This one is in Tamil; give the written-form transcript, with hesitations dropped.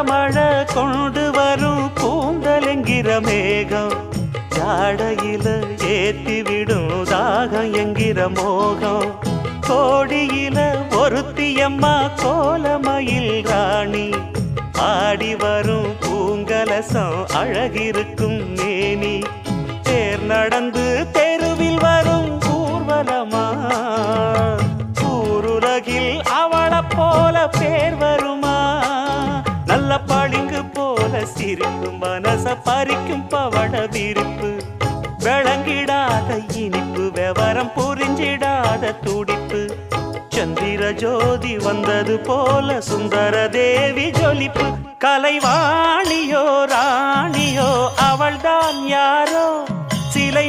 மழை கொண்டு வரும் கூந்தலெங்கிற மேகம் ஜாடையில ஏத்திவிடும் தாகம் என்கிற மோகம் கோடியில ஒருத்தியம்மா கோலமயில் ராணி ஆடி வரும் பூங்கலசம் அழகிருக்கும் மேனி தேர் நடந்து தெருவில் வரும் ஊர்வலமா ஊருலகில் அவளை போல பேர் வருமா நல்ல பளிங்கு போல சிரிக்கும் மனச பறிக்கும் பவள விரிப்பு விளங்கிடாத இனிப்பு விவரம் புரிஞ்சிடாத துடிப்பு சந்திர ஜோதி வந்தது போல சுந்தர தேவி ஜொலிப்பு கலைவாணியோ ராணியோ அவள்தான் யாரோ சிலை